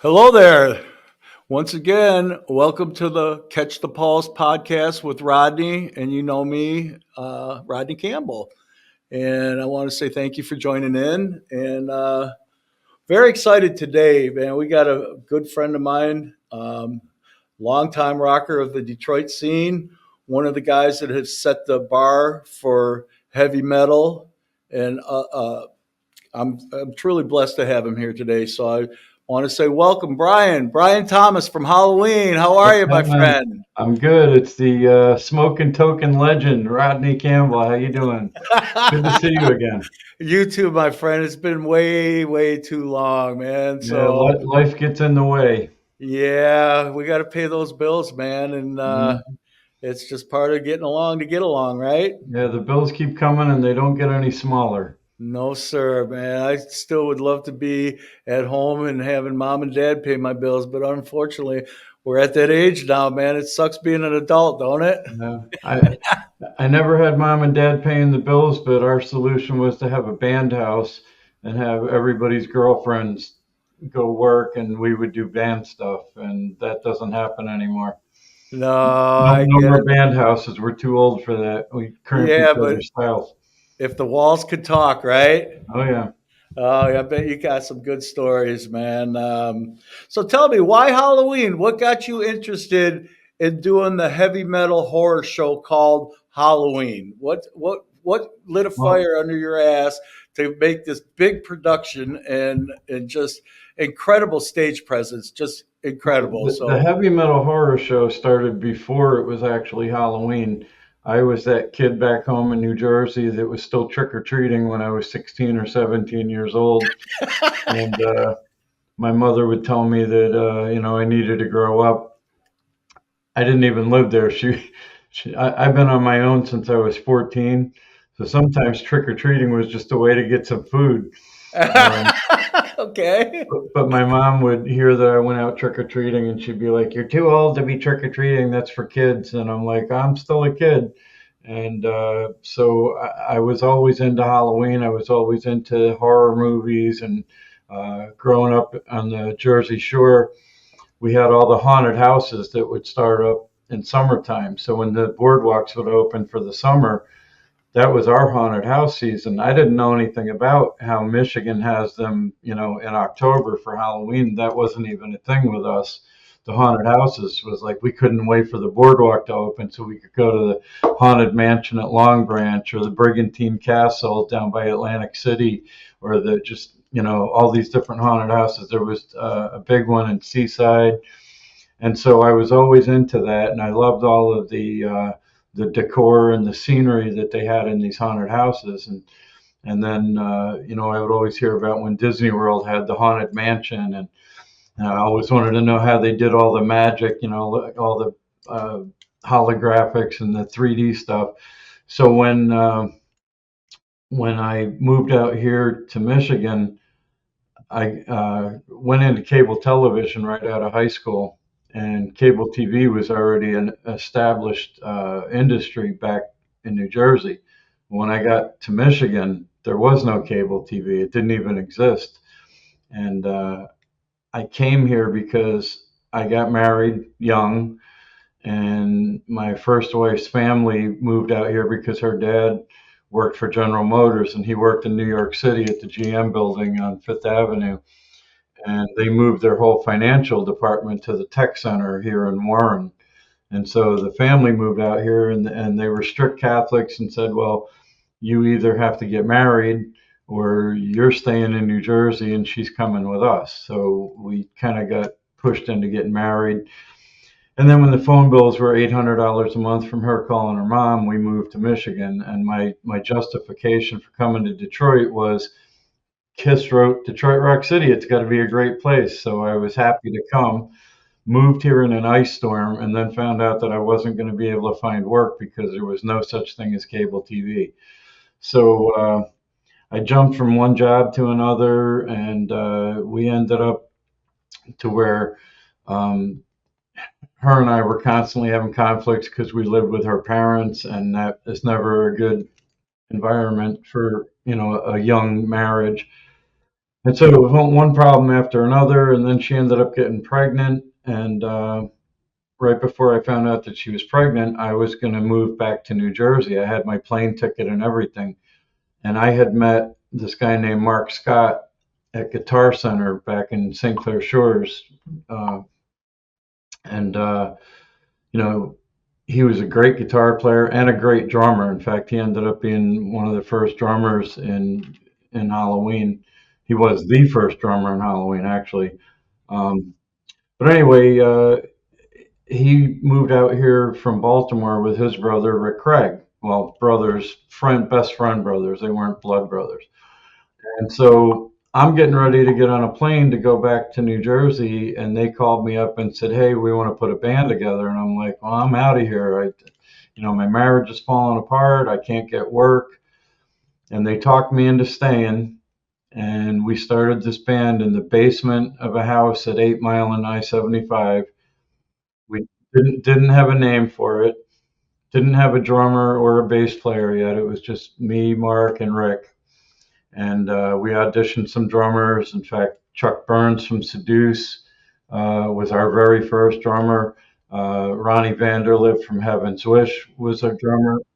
Hello there. Once again, welcome to the Catch the Pulse podcast with Rodney. And you know me, Rodney Campbell. And I want to say thank you for joining in. And very excited today, man. We got a good friend of mine, longtime rocker of the Detroit scene, one of the guys that has set the bar for heavy metal. And I'm truly blessed to have him here today. So I want to say welcome, Brian Thomas from Halloween. How are you, my friend? I'm good. It's the smoking token legend, Rodney Campbell. How you doing? Good to see you again. You too, my friend. It's been way too long, man. Yeah, So life gets in the way. yeah, we got to pay those bills, man, and Mhm. it's just part of getting along to get along, right? Yeah, the bills keep coming and they don't get any smaller. No, sir, man. I still would love to be at home and having mom and dad pay my bills, but unfortunately, we're at that age now, man. It sucks being an adult, don't it? Yeah, I never had mom and dad paying the bills, but our solution was to have a band house and have everybody's girlfriends go work, and we would do band stuff, and that doesn't happen anymore. No, No, I no get more it. band houses. We're too old for that. We cramp Yeah, each but other's styles. if the walls could talk, right? Oh yeah. Oh, I bet you got some good stories, man. So tell me, why Halloween? What got you interested in doing the heavy metal horror show called Halloween? What lit a Well, fire under your ass to make this big production and just incredible stage presence, just incredible. the So heavy metal horror show started before it was actually Halloween. I was that kid back home in New Jersey that was still trick or treating when I was 16 or 17 years old, and my mother would tell me that I needed to grow up. I didn't even live there. I've been on my own since I was 14, so sometimes trick or treating was just a way to get some food. Um, okay. But my mom would hear that I went out trick or treating, and she'd be like, "You're too old to be trick or treating. That's for kids." And I'm like, "I'm still a kid." And I was always into Halloween. I was always into horror movies. And growing up on the Jersey Shore, we had all the haunted houses that would start up in summertime. So when the boardwalks would open for the summer, that was our haunted house season. I didn't know anything about how Michigan has them, in October for Halloween. That wasn't even a thing with us. The haunted houses was like we couldn't wait for the boardwalk to open so we could go to the haunted mansion at Long Branch or the Brigantine Castle down by Atlantic City or the just all these different haunted houses. There was a big one in Seaside, and so I was always into that, and I loved all of the decor and the scenery that they had in these haunted houses. And then I would always hear about when Disney World had the haunted mansion, and I always wanted to know how they did all the magic, like all the holographics and the 3D stuff. So when I moved out here to Michigan, I went into cable television right out of high school, and cable TV was already an established industry back in New Jersey. When I got to Michigan, there was no cable TV, it didn't even exist. And I came here because I got married young, and my first wife's family moved out here because her dad worked for General Motors, and he worked in New York City at the GM building on Fifth Avenue, and they moved their whole financial department to the tech center here in Warren. And so the family moved out here, and they were strict Catholics and said, well, you either have to get married or you're staying in New Jersey and she's coming with us. So we kind of got pushed into getting married. And then when the phone bills were $800 a month from her calling her mom, we moved to Michigan. And my justification for coming to Detroit was Kiss wrote Detroit Rock City. It's got to be a great place. So I was happy to come. Moved here in an ice storm, and then found out that I wasn't going to be able to find work because there was no such thing as cable TV. So I jumped from one job to another, and we ended up to where um, her and I were constantly having conflicts because we lived with her parents, and that is never a good environment for a young marriage. And so it was one problem after another, and then she ended up getting pregnant. And right before I found out that she was pregnant, I was going to move back to New Jersey. I had my plane ticket and everything. And I had met this guy named Mark Scott at Guitar Center back in St. Clair Shores. Uh, and, you know, he was a great guitar player and a great drummer. In fact, he ended up being one of the first drummers in Halloween. He was the first drummer in Halloween, actually. Um, but anyway, he moved out here from Baltimore with his brother Rick Craig. Well, brothers, best friend brothers. They weren't blood brothers. And so I'm getting ready to get on a plane to go back to New Jersey, and they called me up and said, "Hey, we want to put a band together." And I'm like, "Well, I'm out of here. My marriage is falling apart. I can't get work." And they talked me into staying, and we started this band in the basement of a house at 8 Mile and I-75. We didn't have a name for it, didn't have a drummer or a bass player yet. It was just me, Mark, and Rick. And we auditioned some drummers. In fact, Chuck Burns from Seduce was our very first drummer. Ronnie Vanderlip from Heaven's Wish was a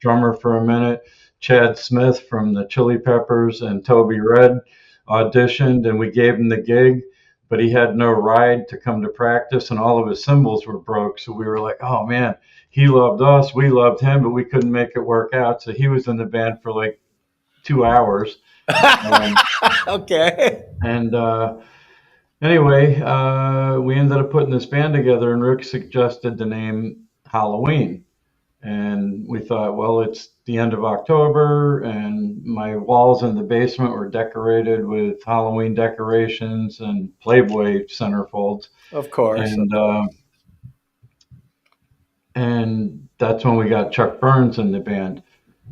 drummer for a minute. Chad Smith from the Chili Peppers and Toby Red auditioned, and we gave him the gig, but he had no ride to come to practice, and all of his cymbals were broke. So we were like, "Oh man, he loved us, we loved him, but we couldn't make it work out." So he was in the band for like 2 hours. Um, Okay. and Anyway, we ended up putting this band together, and Rick suggested the name Halloween. And we thought, well, it's the end of October, and my walls in the basement were decorated with Halloween decorations and Playboy centerfolds. Of course. And that's when we got Chuck Burns in the band.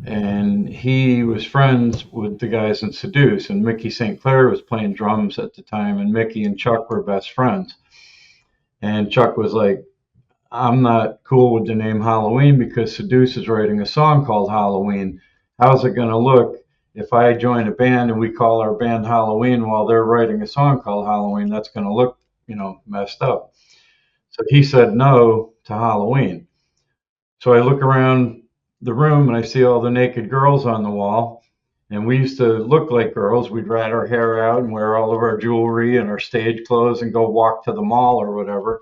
And he was friends with the guys in Seduce, and Mickey St. Clair was playing drums at the time, and Mickey and Chuck were best friends. And Chuck was like, "I'm not cool with the name Halloween because Seduce is writing a song called Halloween. How's it going to look if I join a band and we call our band Halloween while they're writing a song called Halloween? That's going to look, messed up." So he said no to Halloween. So I look around the room and I see all the naked girls on the wall. And we used to look like girls. We'd rat our hair out and wear all of our jewelry and our stage clothes and go walk to the mall or whatever.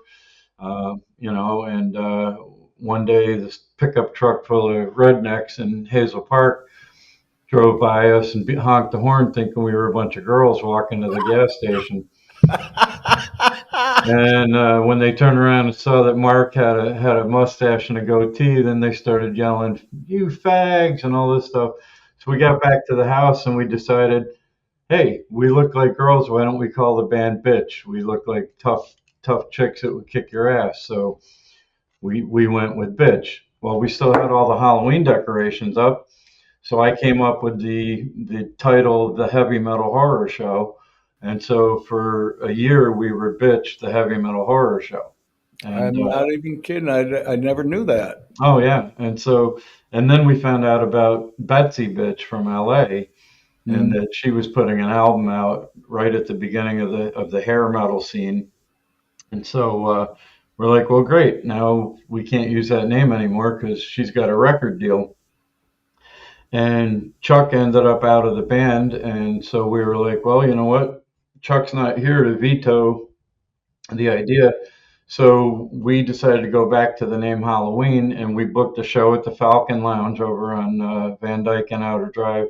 And one day this pickup truck full of rednecks in Hazel Park drove by us and honked the horn thinking we were a bunch of girls walking to the gas station. And when they turned around and saw that Mark had a mustache and a goatee, then they started yelling, "You fags," and all this stuff. So we got back to the house and we decided, hey, we look like girls. Why don't we call the band Bitch? We look like tough chicks that would kick your ass. So we went with Bitch. Well, we still had all the Halloween decorations up. So I came up with the title, The Heavy Metal Horror Show. And so for a year, we were Bitch, the Heavy Metal Horror Show. And I'm not even kidding. I never knew that. oh yeah, and then we found out about Betsy Bitch from LA, and Mm. that she was putting an album out right at the beginning of the hair metal scene. And so we're like, well, great. Now we can't use that name anymore because she's got a record deal. And Chuck ended up out of the band, and so we were like, well, you know what? Chuck's not here to veto the idea. So we decided to go back to the name Halloween, and we booked a show at the Falcon Lounge over on Van Dyke and Outer Drive,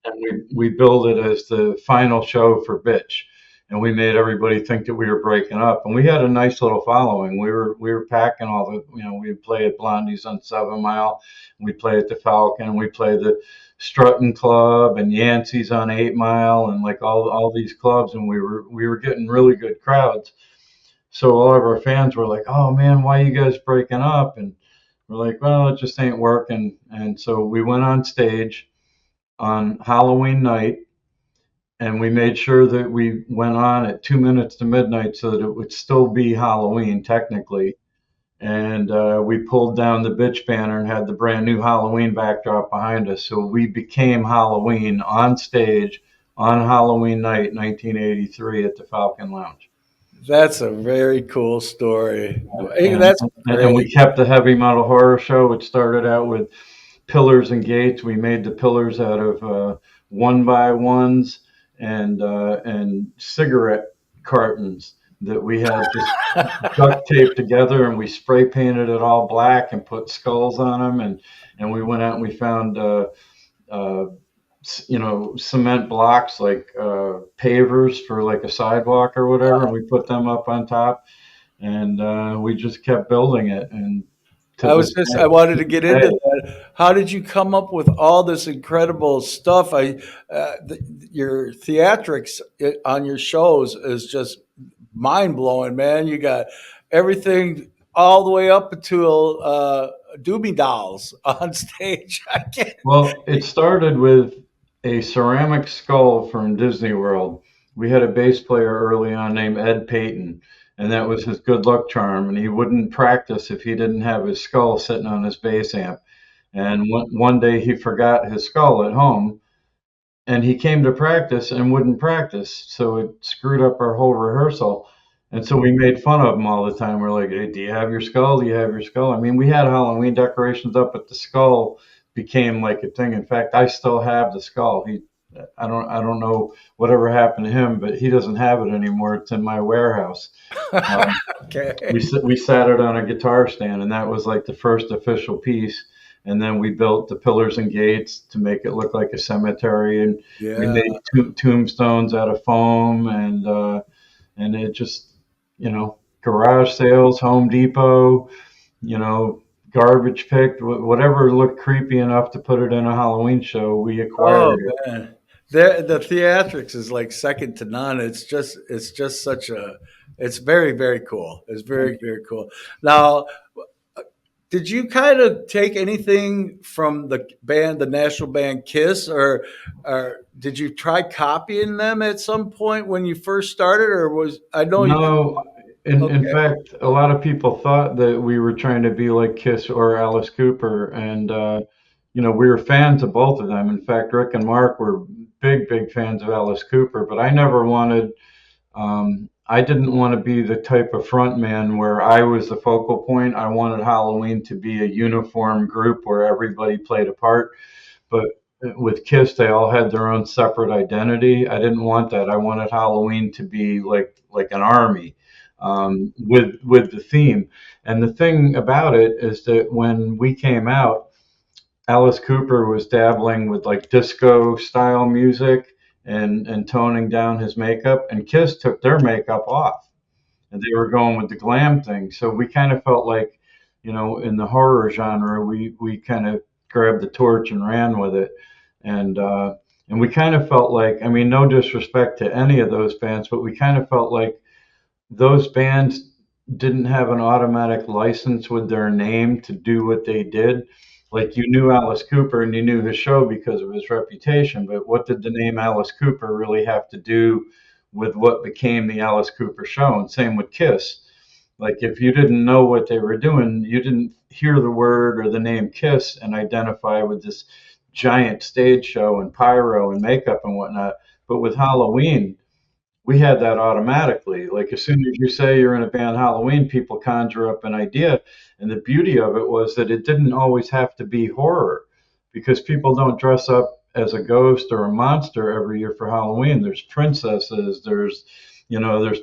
and we billed it as the final show for Bitch, and we made everybody think that we were breaking up, and we had a nice little following. We were packing all the, we'd play at Blondie's on 7 Mile, we play at the Falcon, we play the Strutting Club and Yancey's on 8 Mile, and like all these clubs, and we were getting really good crowds. So all of our fans were like, "Oh man, why are you guys breaking up?" And we're like, "Well, it just ain't working." And so we went on stage on Halloween night, and we made sure that we went on at 2 minutes to midnight so that it would still be Halloween technically. And we pulled down the Bitch banner and had the brand new Halloween backdrop behind us. So we became Halloween on stage on Halloween night, 1983, at the Falcon Lounge. That's a very cool story. Hey, And, that's and we great. kept the heavy metal horror show. It started out with pillars and gates. We made the pillars out of one by ones and cigarette cartons that we had just duct taped together, and we spray painted it all black and put skulls on them. And we went out and we found uh, cement blocks like pavers for like a sidewalk or whatever, and we put them up on top, and we just kept building it. And to this I day, wanted to get hey, into that. How did you come up with all this incredible stuff? Your theatrics on your shows is just mind blowing, man. You got everything all the way up until Doobie Dolls on stage. I can't. well, it started with a ceramic skull from Disney World. We had a bass player early on named Ed Payton, and that was his good luck charm. And he wouldn't practice if he didn't have his skull sitting on his bass amp. And one day he forgot his skull at home, and he came to practice and wouldn't practice, so it screwed up our whole rehearsal. And so we made fun of him all the time. We're like, "Hey, do you have your skull? Do you have your skull?" I mean, we had Halloween decorations up, but the skull became like a thing. In fact, I still have the skull. I don't know whatever happened to him, but he doesn't have it anymore. It's in my warehouse. Um, Okay. we sat it on a guitar stand, and that was like the first official piece. And then we built the pillars and gates to make it look like a cemetery, and we Yeah. made tombstones out of foam, and it just, garage sales, Home Depot, garbage picked, whatever looked creepy enough to put it in a Halloween show, we Oh acquired it. man, the theatrics is like second to none. It's just such a it's very very cool. It's very very cool. Now, did you kind of take anything from the band, the national band Kiss, or did you try copying them at some point when you first started, or was I know you? No, in Okay, fact, a lot of people thought that we were trying to be like Kiss or Alice Cooper, and we were fans of both of them. In fact, Rick and Mark were big fans of Alice Cooper, but I didn't want to be the type of front man where I was the focal point. I wanted Halloween to be a uniform group where everybody played a part. But with Kiss, they all had their own separate identity. I didn't want that. I wanted Halloween to be like an army, with the theme. And the thing about it is that when we came out, Alice Cooper was dabbling with like disco style music and toning down his makeup, and Kiss took their makeup off, and they were going with the glam thing. So we kind of felt like, in the horror genre, we kind of grabbed the torch and ran with it, and we kind of felt like, I mean, no disrespect to any of those bands, but we kind of felt like those bands didn't have an automatic license with their name to do what they did. Like, you knew Alice Cooper and you knew his show because of his reputation, but what did the name Alice Cooper really have to do with what became the Alice Cooper show? And same with Kiss. Like, if you didn't know what they were doing, you didn't hear the word or the name Kiss and identify with this giant stage show and pyro and makeup and whatnot. But with Halloween, we had that automatically. Like, as soon as you say you're in a band Halloween, people conjure up an idea. And the beauty of it was that it didn't always have to be horror, because people don't dress up as a ghost or a monster every year for Halloween. There's princesses, there's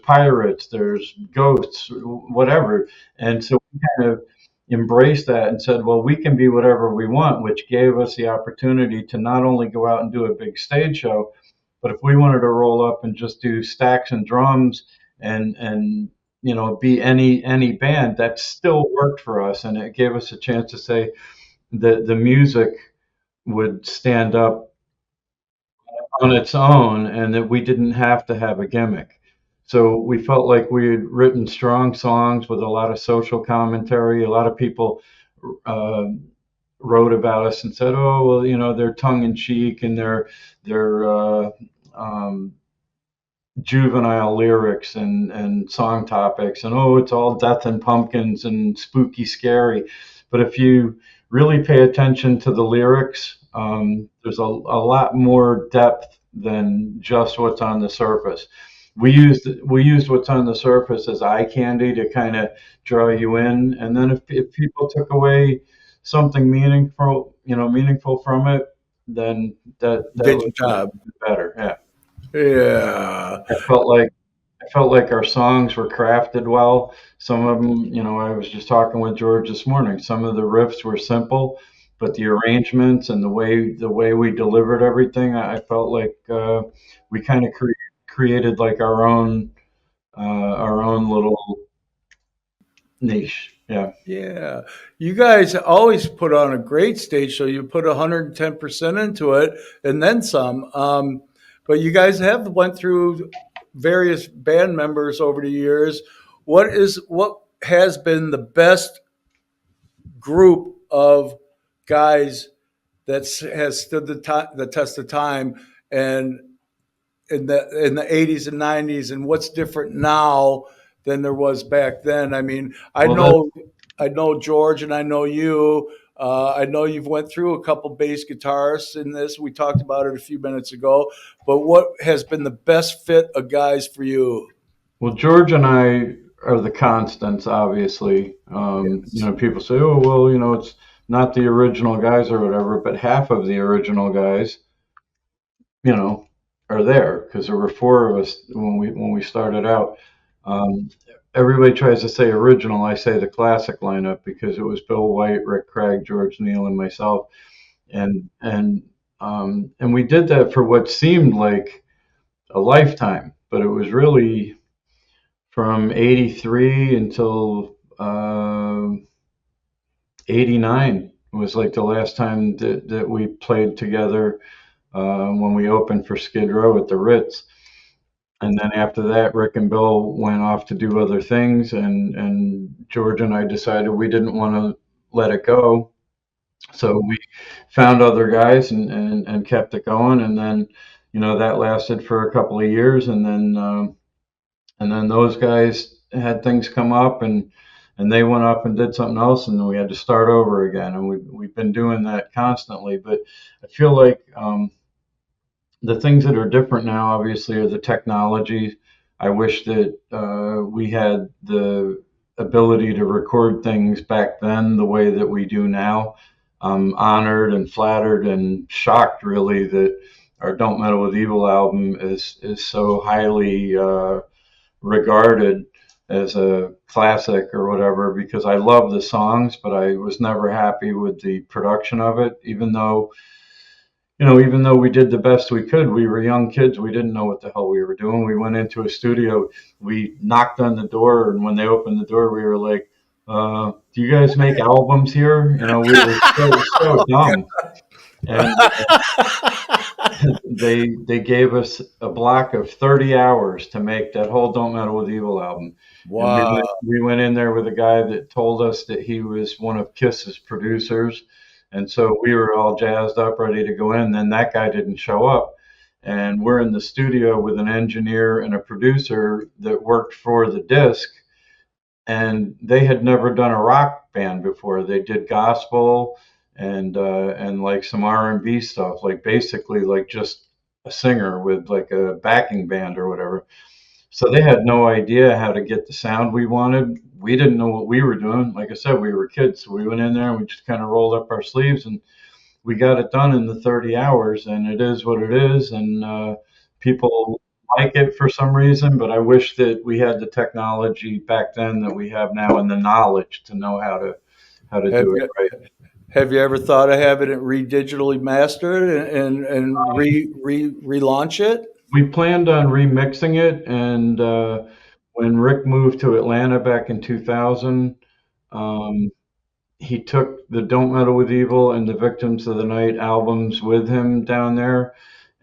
pirates, there's ghosts, whatever. And so we kind of embraced that and said, well, we can be whatever we want, which gave us the opportunity to not only go out and do a big stage show, but if we wanted to roll up and just do stacks and drums and be any band, that still worked for us, and it gave us a chance to say that the music would stand up on its own, and that we didn't have to have a gimmick. So we felt like we had written strong songs with a lot of social commentary. A lot of people uh, wrote about us and said, "Oh, well, they're tongue in cheek and they're um, juvenile lyrics and song topics, and oh, it's all death and pumpkins and spooky scary." But if you really pay attention to the lyrics, there's a lot more depth than just what's on the surface. We used what's on the surface as eye candy to kind of draw you in, and then if people took away something meaningful from it, then that Did was your job. better. Yeah, Yeah. I felt like I felt like our songs were crafted well. Some of them, I was just talking with George this morning. Some of the riffs were simple, but the arrangements and the way we delivered everything, I felt like we kind of created like our own little niche. Yeah. Yeah. You guys always put on a great stage show. You put 110% into it and then some. But you guys have went through various band members over the years. What has been the best group of guys that has stood the test of time and in the 80s and 90s, and what's different now than there was back then? I mean, Well, that I know George, and I know you. I know you've went through a couple bass guitarists in this. We talked about it a few minutes ago. But what has been the best fit of guys for you? well, George and I are the constants, obviously. Yes. People say, oh, well, it's not the original guys or whatever, but half of the original guys you know, are there because there were four of us when we started out. Um, Everybody tries to say original. I say the classic lineup because it was Bill White, Rick Craig, George Neal, and myself, and we did that for what seemed like a lifetime, but it was really from '83 until 89 was like the last time that we played together when we opened for Skid Row at the Ritz. And then after that, Rick and Bill went off to do other things, and George and I decided we didn't want to let it go. So we found other guys and kept it going. And then, that lasted for a couple of years. And then those guys had things come up and they went up and did something else. And then we had to start over again. And we've been doing that constantly. But I feel like, the things that are different now, obviously, are the technology. I wish that we had the ability to record things back then the way that we do now. I'm honored and flattered and shocked, really, that our "Don't Meddle with Evil" album is so highly regarded as a classic or whatever. Because I love the songs, but I was never happy with the production of it, even though we did the best we could. We were young kids. We didn't know what the hell we were doing. We went into a studio. We knocked on the door, and when they opened the door, we were like, "Do you guys make albums here?" We were so dumb. And they gave us a block of 30 hours to make that whole "Don't Meddle with Evil" album. And we Wow. went in there with a guy that told us that he was one of Kiss's producers, and so we were all jazzed up, ready to go in. Then that guy didn't show up, and we're in the studio with an engineer and a producer that worked for the disc, and they had never done a rock band before. They did gospel and like some R&B stuff, like basically like just a singer with like a backing band or whatever. So they had no idea how to get the sound we wanted. We didn't know what we were doing. Like I said, we were kids, so we went in there and we just kind of rolled up our sleeves and we got it done in the 30 hours. And it is what it is, and people like it for some reason. But I wish that we had the technology back then that we have now and the knowledge to know how to Have do it you right. have you ever thought of having it re-digitally mastered and relaunch it? We planned on remixing it, and when Rick moved to Atlanta back in 2000, um, he took the "Don't Meddle with Evil" and the "Victims of the Night" albums with him down there,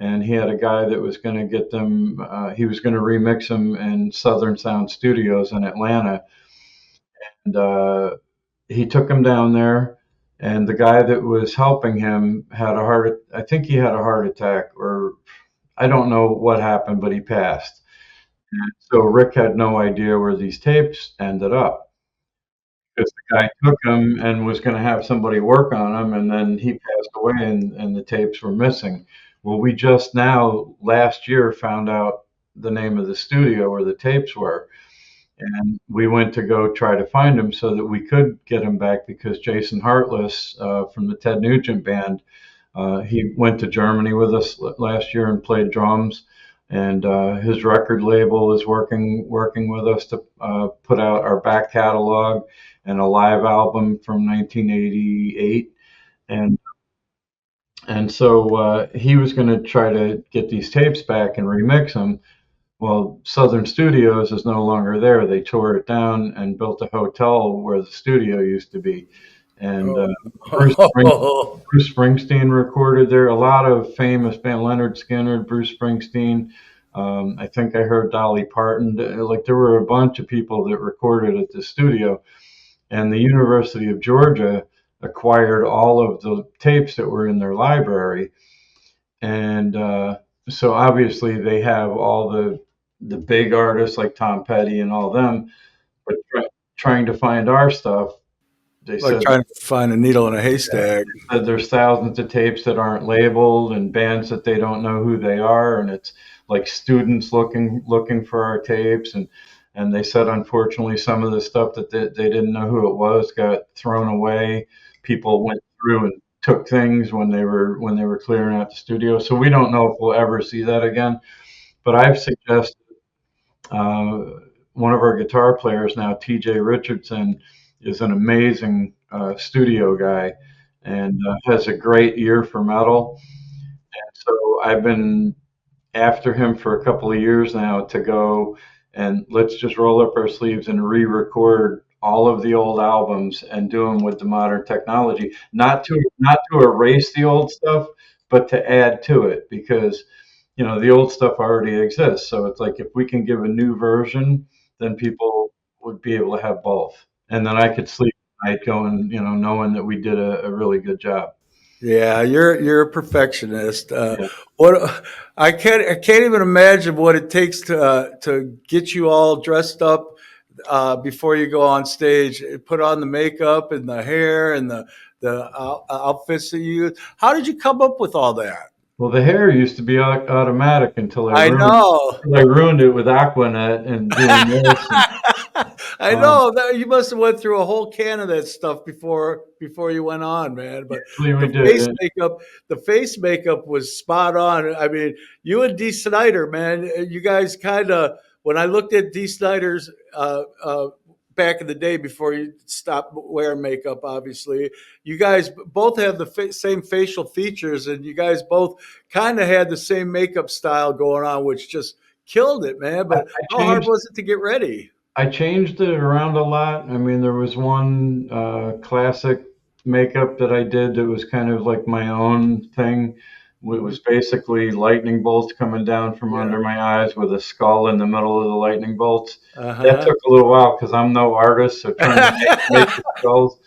and he had a guy that was going to get them. He was going to remix them in Southern Sound Studios in Atlanta, and he took them down there. And the guy that was helping him had a heart. I think he had a heart attack, or I don't know what happened, but he passed. So Rick had no idea where these tapes ended up because the guy took them and was going to have somebody work on them, and then he passed away, and the tapes were missing. Well, we just now last year found out the name of the studio where the tapes were, and we went to go try to find them so that we could get them back because Jason Hartless from the Ted Nugent band, he went to Germany with us last year and played drums. And his record label is working with us to put out our back catalog and a live album from 1988. And so he was going to try to get these tapes back and remix them. Well, Southern Studios is no longer there. They tore it down and built a hotel where the studio used to be. And Bruce, Spring, Oh. Bruce Springsteen recorded there. A lot of famous band, Leonard Skinner, Bruce Springsteen. I think I heard Dolly Parton. Like there were a bunch of people that recorded at the studio. And the University of Georgia acquired all of the tapes that were in their library. And so obviously they have all the big artists like Tom Petty and all them, but trying to find our stuff, they Like said trying to find a needle in a haystack. that there's thousands of tapes that aren't labeled and bands that they don't know who they are, and it's like students looking for our tapes, and they said unfortunately some of the stuff that they didn't know who it was got thrown away. People went through and took things when they were clearing out the studio, so we don't know if we'll ever see that again. But I've suggested uh, one of our guitar players now, TJ Richardson, is an amazing studio guy and has a great ear for metal. And so I've been after him for a couple of years now to go and let's just roll up our sleeves and re-record all of the old albums and do them with the modern technology. Not to erase the old stuff, but to add to it because the old stuff already exists. So it's like if we can give a new version, then people would be able to have both, and then I could sleep at night going, knowing that we did a really good job. Yeah, you're a perfectionist. Yeah. What I can't even imagine what it takes to get you all dressed up before you go on stage. Put on the makeup and the hair and the outfits that you use. How did you come up with all that? Well, the hair used to be automatic until I I ruined know. until I ruined it with Aquanet and doing this. And, I um, know that you must have went through a whole can of that stuff before you went on, man. But Actually, we the did face it. makeup, the face makeup was spot on. I mean, you and D. Snyder, man, you guys kind of. When I looked at D. Snyder's back in the day before you stopped wearing makeup, obviously, you guys both have the same facial features, and you guys both kind of had the same makeup style going on, which just killed it, man. I, But I how hard changed was it to get ready? I changed it around a lot. I mean, there was one classic makeup that I did that was kind of like my own thing. It was basically lightning bolts coming down from Yeah. under my eyes with a skull in the middle of the lightning bolts. That Uh-huh. took a little while because I'm no artist, so trying to make the skulls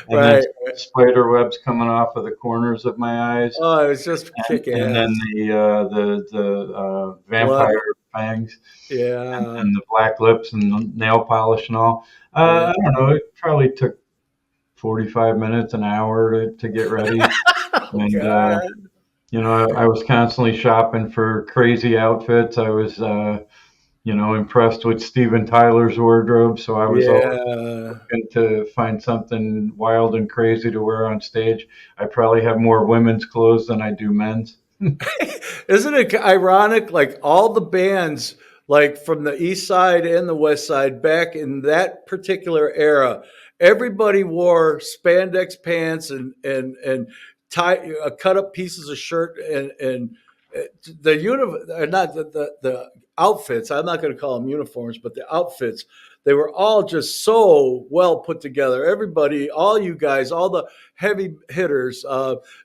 and then Right. spider webs coming off of the corners of my eyes, Oh, it's just kick and then ass. the Blood. vampire fangs Yeah. and the black lips and the nail polish and all. Yeah. I don't know. It probably took 45 minutes, an hour to get ready. Oh And, God. I was constantly shopping for crazy outfits. I was, impressed with Steven Tyler's wardrobe. So I was always Yeah. looking to find something wild and crazy to wear on stage. I probably have more women's clothes than I do men's. Isn't it ironic? Like all the bands, like from the East Side and the West Side, back in that particular era, everybody wore spandex pants and tie cut up pieces of shirt and the not the outfits. I'm not going to call them uniforms, but the outfits. They were all just so well put together. Everybody, all you guys, all the heavy hitters.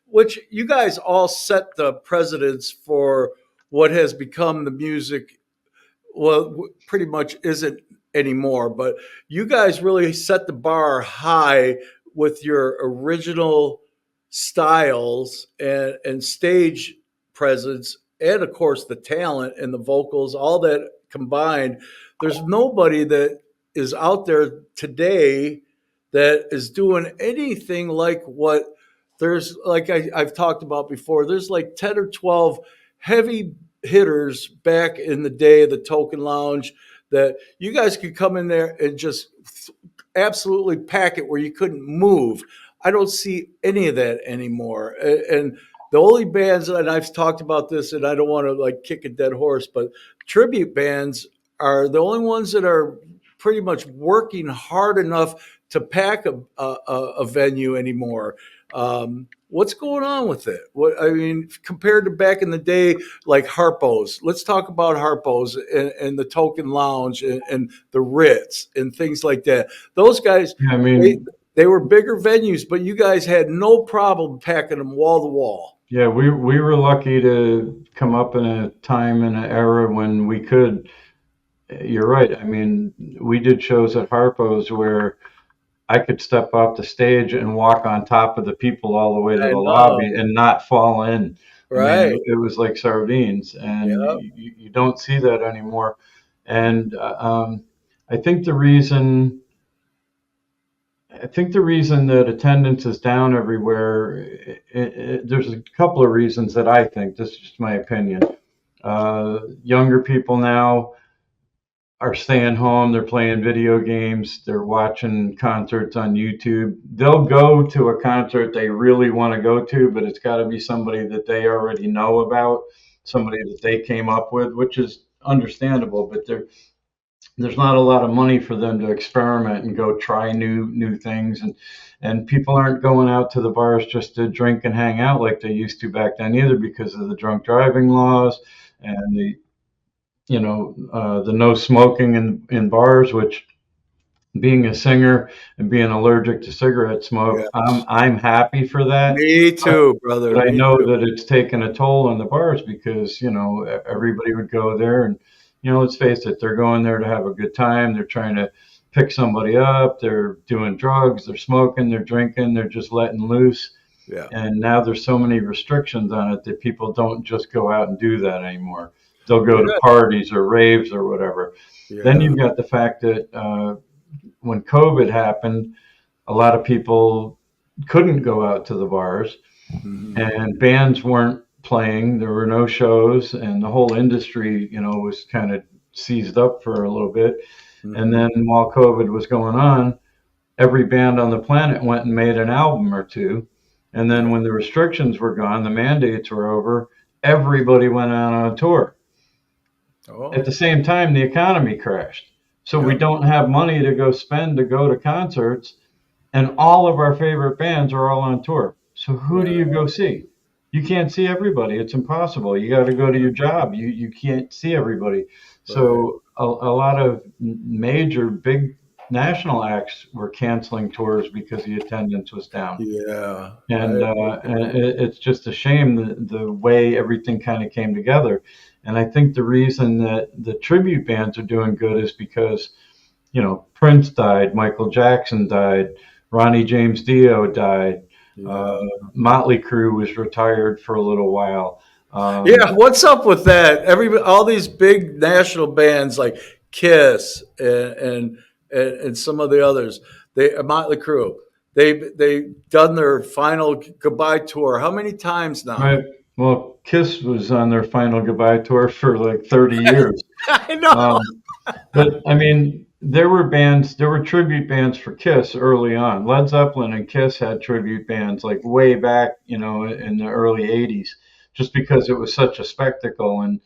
Which you guys all set the precedents for what has become the music. Well, pretty much isn't anymore, but you guys really set the bar high with your original styles and stage presence, and of course the talent and the vocals, all that combined. There's nobody that is out there today that is doing anything like what there's like I've talked about before, there's like 10 or 12 heavy hitters back in the day of the Token Lounge that you guys could come in there and just absolutely pack it where you couldn't move. I don't see any of that anymore. And the only bands, and I've talked about this, and I don't want to like kick a dead horse, but tribute bands are the only ones that are pretty much working hard enough to pack a venue anymore. What's going on with it? What I mean, compared to back in the day, like Harpo's. Let's talk about Harpo's and the Token Lounge and the Ritz and things like that. Those guys, I they mean, they were bigger venues, but you guys had no problem packing them wall to wall. yeah, we were lucky to come up in a time and an era when we could. You're right. I mean, we did shows at Harpo's where I could step off the stage and walk on top of the people all the way to I the know, lobby and not fall in. I mean, right? it was like sardines, and Yeah. you don't see that anymore. And I think the reason I think the reason that attendance is down everywhere, there's a couple of reasons that I think. This is just my opinion. Younger people now are staying home. They're playing video games. They're watching concerts on YouTube. They'll go to a concert they really want to go to, but it's got to be somebody that they already know about, somebody that they came up with, which is understandable. But there's not a lot of money for them to experiment and go try new things, and people aren't going out to the bars just to drink and hang out like they used to back then either, because of the drunk driving laws and the no smoking in bars, which, being a singer and being allergic to cigarette smoke, Yes. I'm happy for that. Me But, too, brother. but I Me know too. that it's taken a toll on the bars because, everybody would go there and, let's face it, they're going there to have a good time. They're trying to pick somebody up. They're doing drugs. They're smoking. They're drinking. They're just letting loose. Yeah. And now there's so many restrictions on it that people don't just go out and do that anymore. They'll go to Yeah. parties or raves or whatever. Then Yeah. you've got the fact that when COVID happened, a lot of people couldn't go out to the bars, Hmm. and bands weren't playing. There were no shows, and the whole industry, was kind of seized up for a little bit. And Hmm. then while COVID was going on, every band on the planet went and made an album or two. And then Yeah. when the restrictions were gone, the mandates were over, everybody went out on a tour. At Oh. the same time, the economy crashed. So we Yeah. don't have money to go spend to go to concerts, and all of our favorite bands are all on tour. So who do you Yeah. go see? You can't see everybody. It's impossible. You got to go to your job. You can't see everybody. Right. So a lot of major big national acts were canceling tours because the attendance was down. Yeah. And it's just a shame the way everything kind of came together. And I think the reason that the tribute bands are doing good is because, Prince died, Michael Jackson died, Ronnie James Dio died, uh, Yeah. Motley Crue was retired for a little while. Yeah. What's up with that? All these big national bands like Kiss and some of the others, Motley Crue, they done their final goodbye tour. How many times Right. now? Well, Kiss was on their final goodbye tour for like 30 years. I know. Um, But I mean, there were tribute bands for Kiss early on. Led Zeppelin and Kiss had tribute bands like way back, in the early '80s, just because it was such a spectacle, and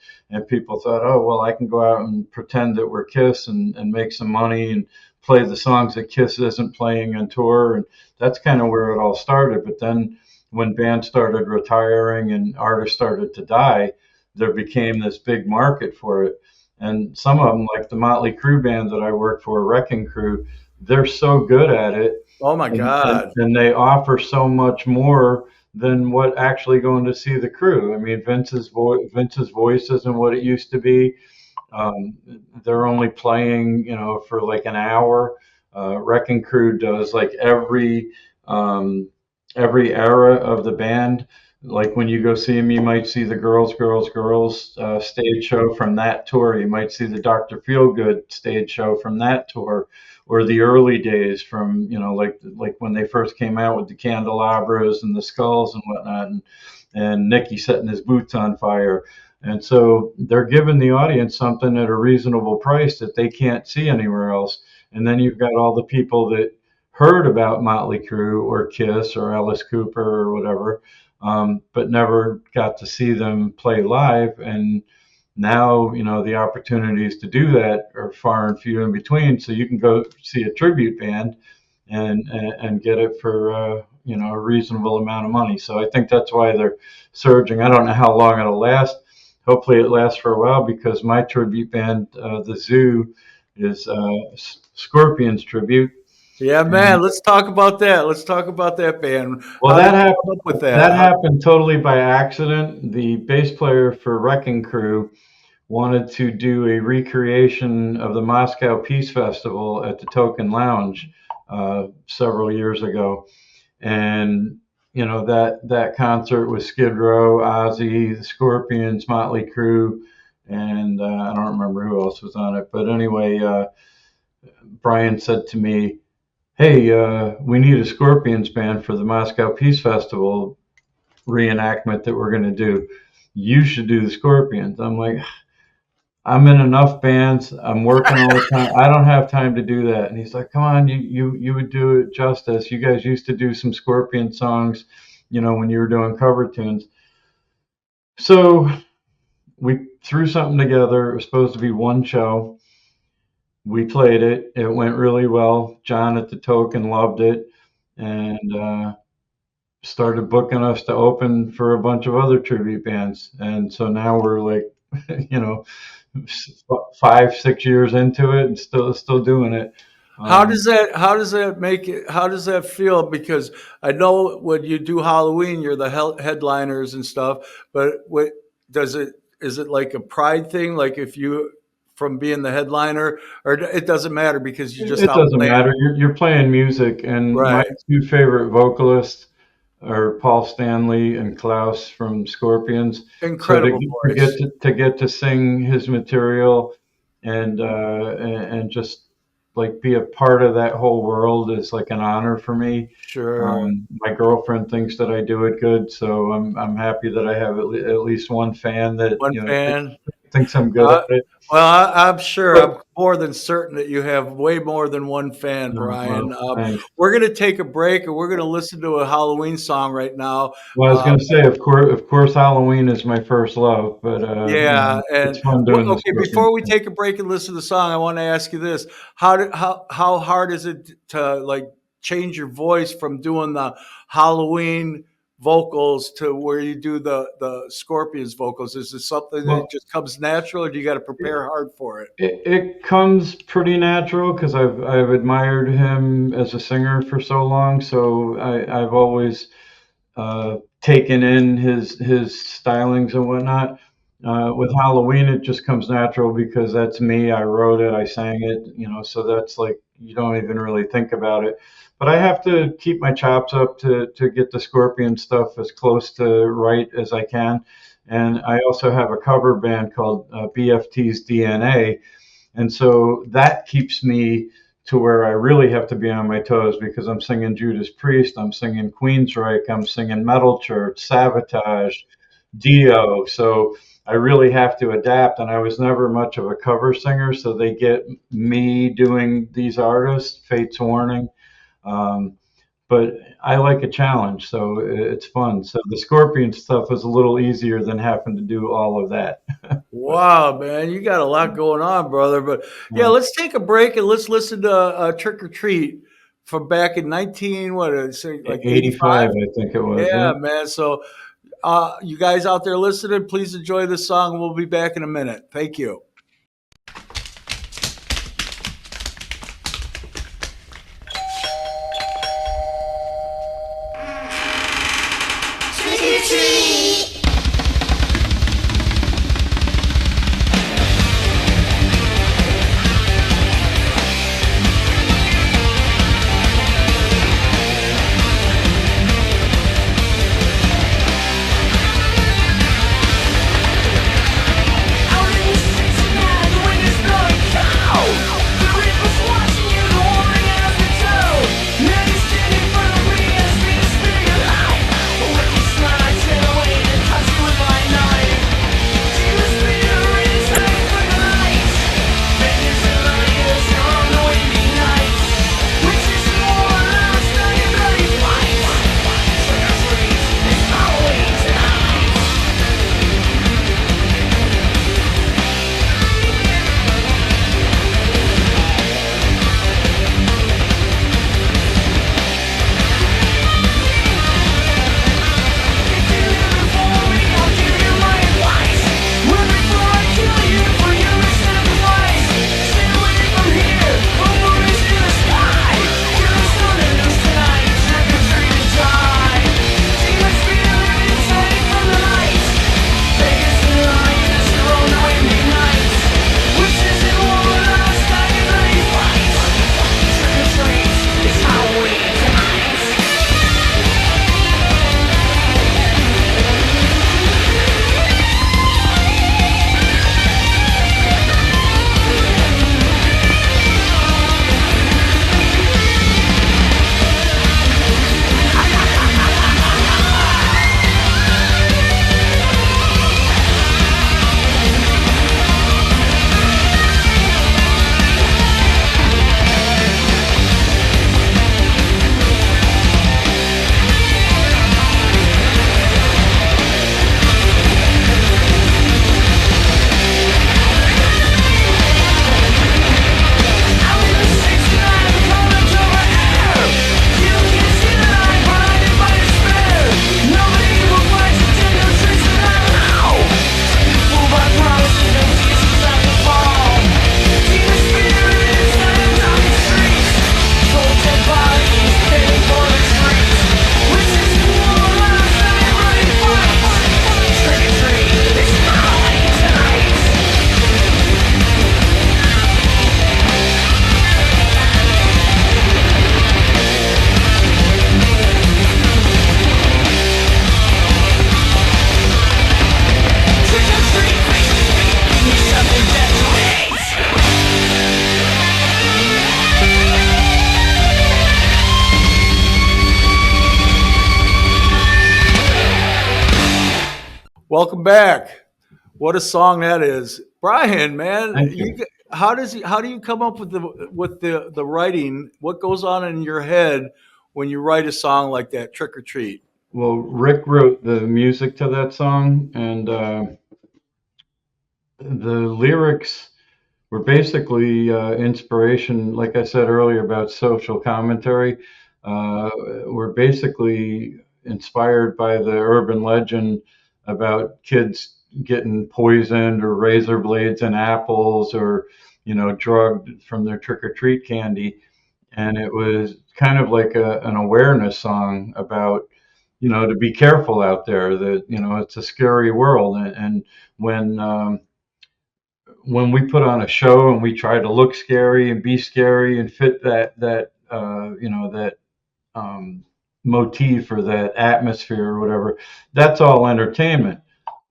people thought, oh well, I can go out and pretend that we're Kiss and make some money and play the songs that Kiss isn't playing on tour, and that's kind of where it all started. But then when bands started retiring and artists started to die, there became this big market for it. And some of them, like the Motley Crue band that I work for, Wrecking Crew, they're so good at it, Oh my God. and they offer so much more than what actually going to see the crew. I mean, Vince's voice isn't what it used to be. Um, they're only playing, for like an hour. Wrecking Crew does like every era of the band. Like when you go see him, you might see the Girls stage show from that tour. You might see the Dr. Feelgood stage show from that tour, or the early days from, like when they first came out with the candelabras and the skulls and whatnot, and Nicky setting his boots on fire. And so they're giving the audience something at a reasonable price that they can't see anywhere else. And then you've got all the people that heard about Motley Crue or Kiss or Alice Cooper or whatever, but never got to see them play live. And now, the opportunities to do that are far and few in between. So you can go see a tribute band and get it for a reasonable amount of money. So I think that's why they're surging. I don't know how long it'll last. Hopefully it lasts for a while, because my tribute band, the Zoo, is Scorpions tribute. Yeah, And man. Let's talk about that. Let's talk about that band. well, How did that you happened. come up with that? That happened totally by accident. The bass player for Wrecking Crew wanted to do a recreation of the Moscow Peace Festival at the Token Lounge several years ago, and that concert was Skid Row, Ozzy, the Scorpions, Motley Crue, and I don't remember who else was on it. But anyway, Brian said to me, "Hey, we need a Scorpions band for the Moscow Peace Festival reenactment that we're going to do. You should do the Scorpions." I'm like, "I'm in enough bands. I'm working all the time. I don't have time to do that." And he's like, "Come on, you would do it justice. You guys used to do some Scorpion songs, when you were doing cover tunes." So we threw something together. It was supposed to be one show. We played it. It went really well. John at the Token loved it, and started booking us to open for a bunch of other tribute bands. And so now we're like, you know, 5-6 years into it and still doing it. How does that make it? How does that feel? Because I know when you do Halloween, you're the headliners and stuff. But what does it? Is it like a pride thing? Like if you from being the headliner, or it doesn't matter because you just It out doesn't playing? matter. You're playing music, and my Right, two favorite vocalists are Paul Stanley and Klaus from Scorpions. So incredible to get voice. to sing his material and just like be a part of that whole world is like an honor for me. Sure, My girlfriend thinks that I do it good, so I'm happy that I have at least one fan that one fan. thinks I'm good Uh, at it. well, I'm sure. But I'm more than certain that you have way more than one fan, well, Brian. thanks. We're going to take a break, and we're going to listen to a Halloween song right now. Well, I was Uh, going to say, of course, Halloween is my first love, but yeah, it's and fun doing the okay. Scorpions Before we thing. take a break and listen to the song, I want to ask you this: how hard is it to like change your voice from doing the Halloween vocals to where you do the Scorpions vocals? Is it something that Well, just comes natural, or do you got to it, prepare hard for it? it comes pretty natural because I've admired him as a singer for so long, so I've always taken in his stylings and whatnot. With Halloween, it just comes natural because that's me. I wrote it, I sang it, so that's like you don't even really think about it. But I have to keep my chops up to get the Scorpion stuff as close to right as I can. And I also have a cover band called BFT's DNA, and so that keeps me to where I really have to be on my toes because I'm singing Judas Priest, I'm singing Queensryche, I'm singing Metal Church, Sabotage, Dio. So I really have to adapt. And I was never much of a cover singer, so they get me doing these artists, Fate's Warning. Um, but I like a challenge, so it's fun. So the Scorpion stuff is a little easier than having to do all of that. But Wow, man, you got a lot going on, brother. But yeah, uh, let's take a break and let's listen to Trick or Treat from back in 19, what did I say, like 85? 85, I think it was. Yeah. Yeah, man. So you guys out there listening, please enjoy this song. We'll be back in a minute. Thank you. Trick or treat! Welcome back. What a song that is, Brian. Man, Thank you. how do you come up with the writing? What goes on in your head when you write a song like that, Trick or Treat? Well, Rick wrote the music to that song, and the lyrics were basically inspiration, like I said earlier about social commentary. Were basically inspired by the urban legend about kids getting poisoned or razor blades in apples or drugged from their trick or treat candy. And it was kind of like an awareness song about to be careful out there, that it's a scary world. And when we put on a show and we try to look scary and be scary and fit that motif or that atmosphere or whatever, that's all entertainment.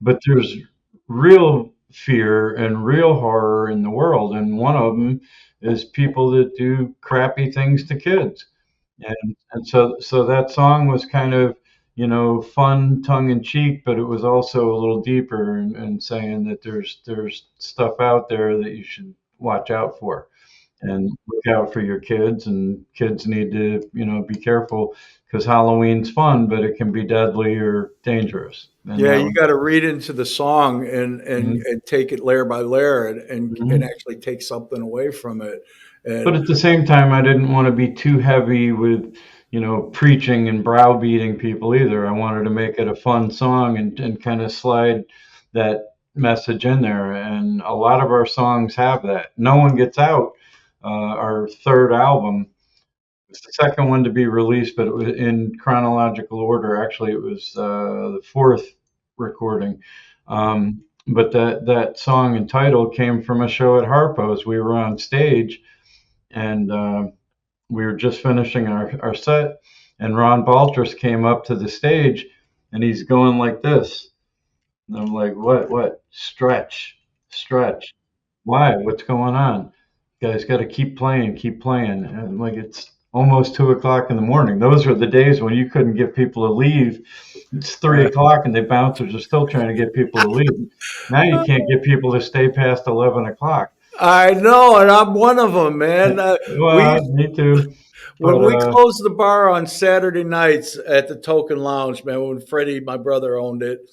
But there's real fear and real horror in the world, and one of them is people that do crappy things to kids. And so that song was kind of fun, tongue in cheek, but it was also a little deeper, and saying that there's stuff out there that you should watch out for and look out for your kids, and kids need to be careful, because Halloween's fun, but it can be deadly or dangerous. And Yeah, that you was. got to read into the song and Mhm. take it layer by layer and Mhm. actually take something away from it. But And at the same time, I didn't want to be too heavy with, preaching and browbeating people either. I wanted to make it a fun song, and kind of slide that message in there. And a lot of our songs have that. No One Gets Out, our third album, was the second one to be released, but it was in chronological order. Actually, it was the fourth recording. But that song and title came from a show at Harpo's. We were on stage, and we were just finishing our set, and Ron Baltras came up to the stage, and he's going like this. And I'm like, what? Stretch, stretch. Why? What's going on? You guys got to keep playing. And I'm like, it's almost 2 o'clock in the morning. Those are the days when you couldn't get people to leave. It's 3 o'clock, and the bouncers are still trying to get people to leave. Now you can't get people to stay past 11 o'clock. I know, and I'm one of them, man. We Well, me too. When But we closed the bar on Saturday nights at the Token Lounge, man, when Freddie, my brother, owned it,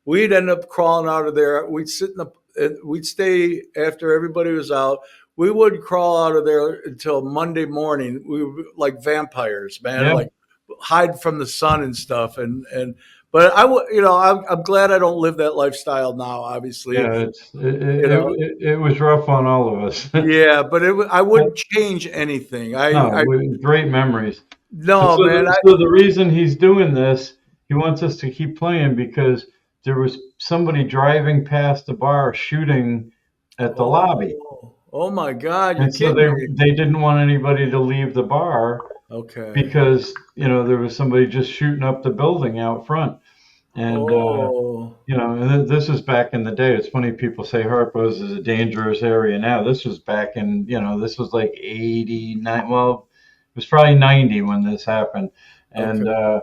we'd end up crawling out of there. We'd sit in we'd stay after everybody was out. We would crawl out of there until Monday morning. We were like vampires, man, yeah, like hide from the sun and stuff. But I'm glad I don't live that lifestyle now. Obviously, yeah, you know, it was rough on all of us. yeah, but I wouldn't change anything. No, great memories. But No, so man. the reason he's doing this, he wants us to keep playing, because there was somebody driving past the bar shooting at the lobby, Oh my God, you're and so kidding me. they didn't want anybody to leave the bar, Okay. because there was somebody just shooting up the building out front. And Oh, and this is back in the day. It's funny people say Harpo's is a dangerous area now. This was back in, this was like 89. Well, it was probably 90 when this happened. okay.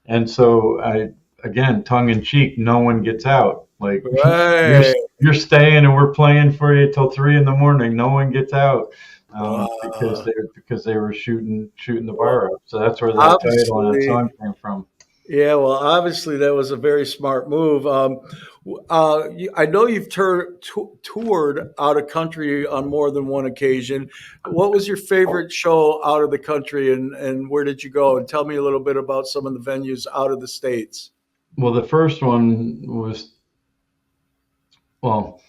And so again, tongue in cheek, no one gets out. Like, you're, Right. you're staying and we're playing for you till 3 in the morning. No one gets out. Wow. Because they were shooting the bar up. So that's where that title and that Obviously, song came from. yeah, well, obviously that was a very smart move. I know you've toured out of country on more than one occasion. What was your favorite show out of the country, and where did you go? And tell me a little bit about some of the venues out of the States. Well, the first one was, well,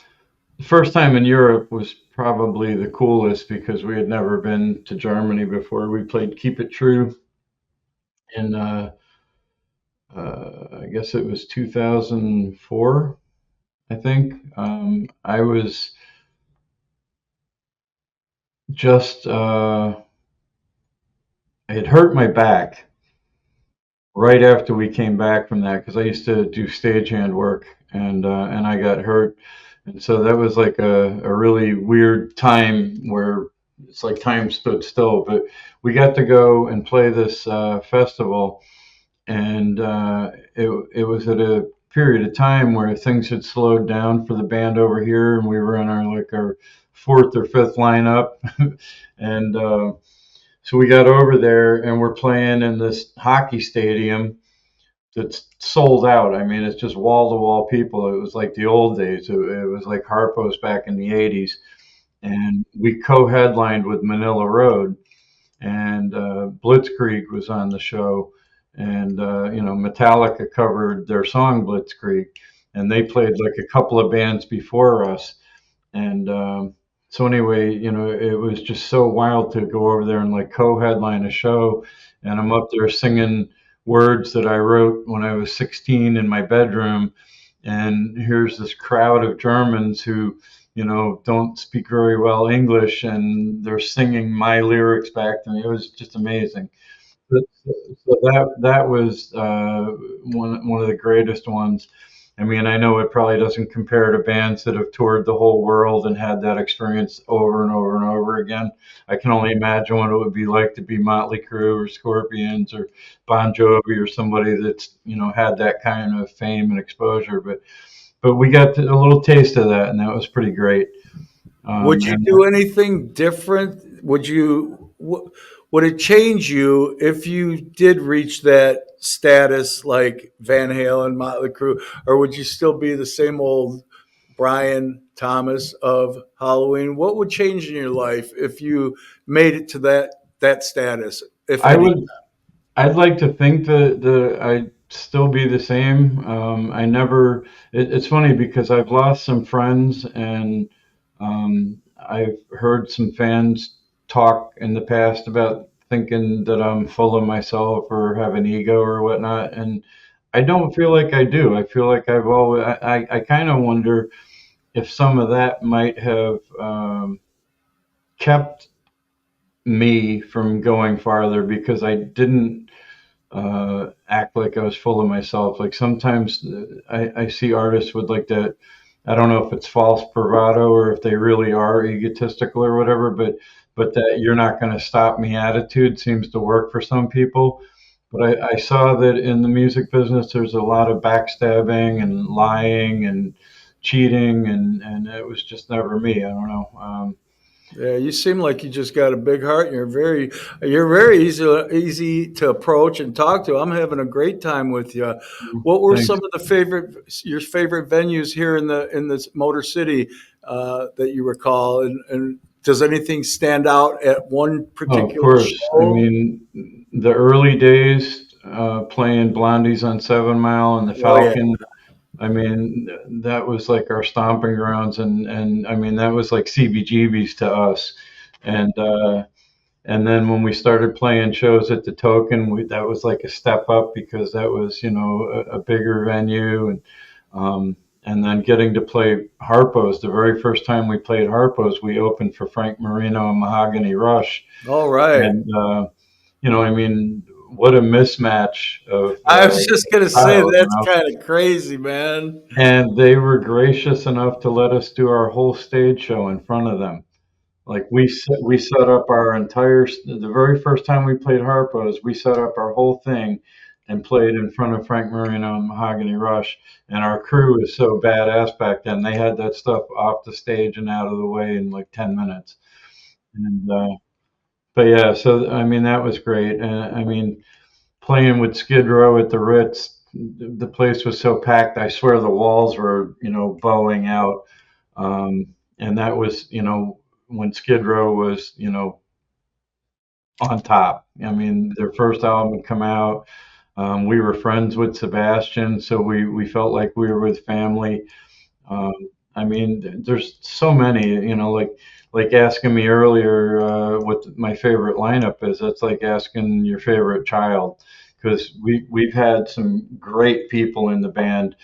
the first time in Europe was probably the coolest, because we had never been to Germany before. We played Keep It True in, I guess it was 2004, I think. I was just, I had hurt my back right after we came back from that, because I used to do stagehand work, and I got hurt. And so that was like a really weird time, where it's like time stood still. But we got to go and play this festival, and it was at a period of time where things had slowed down for the band over here, and we were in our fourth or fifth lineup, and so we got over there, and we're playing in this hockey stadium that's sold out. I mean, it's just wall to wall people. It was like the old days. It was like Harpo's back in the '80s, and we co-headlined with Manila Road, and Blitzkrieg was on the show, and Metallica covered their song Blitzkrieg, and they played like a couple of bands before us, and so anyway, it was just so wild to go over there and like co-headline a show, and I'm up there singing words that I wrote when I was 16 in my bedroom, and here's this crowd of Germans who don't speak very well English, and they're singing my lyrics back to me. It was just amazing. So that was one of the greatest ones. I mean, I know it probably doesn't compare to bands that have toured the whole world and had that experience over and over and over again. I can only imagine what it would be like to be Motley Crue or Scorpions or Bon Jovi or somebody that's had that kind of fame and exposure. But we got a little taste of that, and that was pretty great. Would you And do anything different? Would it change you if you did reach that status like Van Halen, Motley Crue, or would you still be the same old Brian Thomas of Halloween? What would change in your life if you made it to that status, if I any? would I'd like to think that I'd still be the same. I never. It's funny because I've lost some friends, and I've heard some fans talk in the past about thinking that I'm full of myself or have an ego or whatnot, and I don't feel like I do. I feel like I've always. I kind of wonder if some of that might have kept me from going farther because I didn't act like I was full of myself. Like sometimes I see artists with like that. I don't know if it's false bravado or if they really are egotistical or whatever, but that you're not going to stop me attitude seems to work for some people. But I saw that in the music business, there's a lot of backstabbing and lying and cheating, and it was just never me. I don't know. Yeah, you seem like you just got a big heart. You're very easy to approach and talk to. I'm having a great time with you. What were Thanks. some of your favorite venues here in this Motor City that you recall? And does anything stand out at one Oh, of particular course. I show? mean, the early days playing Blondies on 7 Mile and the Oh yeah. Falcon. I mean, that was like our stomping grounds, and I mean that was like CBGBs to us. And and then when we started playing shows at the Token, that was like a step up because that was a bigger venue, and then getting to play Harpo's. The very first time we played Harpo's, we opened for Frank Marino and Mahogany Rush, All right. and I mean, what a mismatch of I was just gonna say styles, that's kind of crazy, man. And they were gracious enough to let us do our whole stage show in front of them. Like we set up our the very first time we played Harpo's, we set up our whole thing and played in front of Frank Marino and Mahogany Rush. And our crew was so badass back then; they had that stuff off the stage and out of the way in like 10 minutes. And but yeah, so I mean that was great. And I mean playing with Skid Row at the Ritz, the place was so packed. I swear the walls were bowing out. And that was when Skid Row was on top. I mean their first album had come out. We were friends with Sebastian, so we felt like we were with family. Um, I mean, there's so many, like asking me earlier what my favorite lineup is. That's like asking your favorite child, because we've had some great people in the band,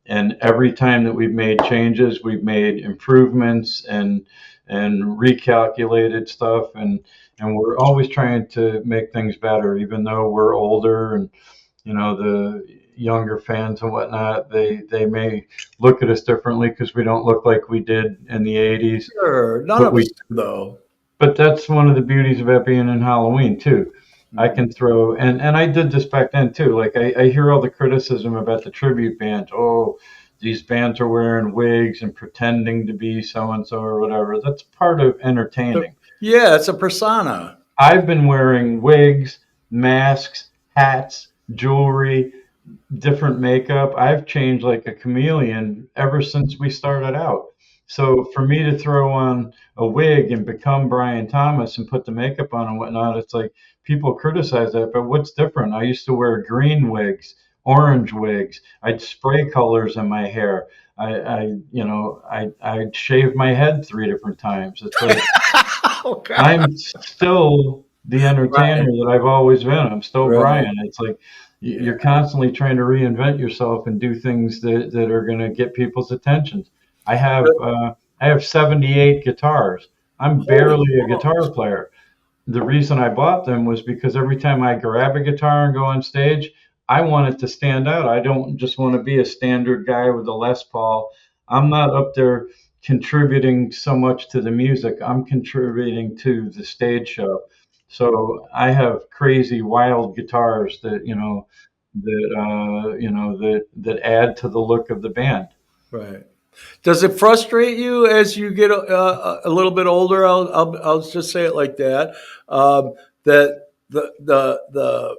and every time that we've made changes, we've made improvements and recalculated stuff, and we're always trying to make things better, even though we're older and the younger fans and whatnot, they may look at us differently because we don't look like we did in the '80s. Sure, none But of us we, do, though. but that's one of the beauties about being in Halloween too. I can throw, and I did this back then too. Like I hear all the criticism about the tribute bands. Oh, these bands are wearing wigs and pretending to be so and so or whatever. That's part of entertaining. Yeah, it's a persona. I've been wearing wigs, masks, hats, jewelry, different makeup. I've changed like a chameleon ever since we started out. So for me to throw on a wig and become Brian Thomas and put the makeup on and whatnot, it's like people criticize that. But what's different? I used to wear green wigs, orange wigs. I'd spray colors in my hair. I'd shave my head 3 different times. It's like Oh God. I'm still the entertainer Right. that I've always been. I'm still Right. Brian. It's like Yeah. you're constantly trying to reinvent yourself and do things that are going to get people's attention. I have uh, I have 78 guitars. I'm Holy barely a guitar smokes. player. The reason I bought them was because every time I grab a guitar and go on stage, I want it to stand out. I don't just want to be a standard guy with a Les Paul. I'm not up there contributing so much to the music. I'm contributing to the stage show. So I have crazy, wild guitars that add to the look of the band. Right. Does it frustrate you as you get a little bit older? I'll just say it like that. That the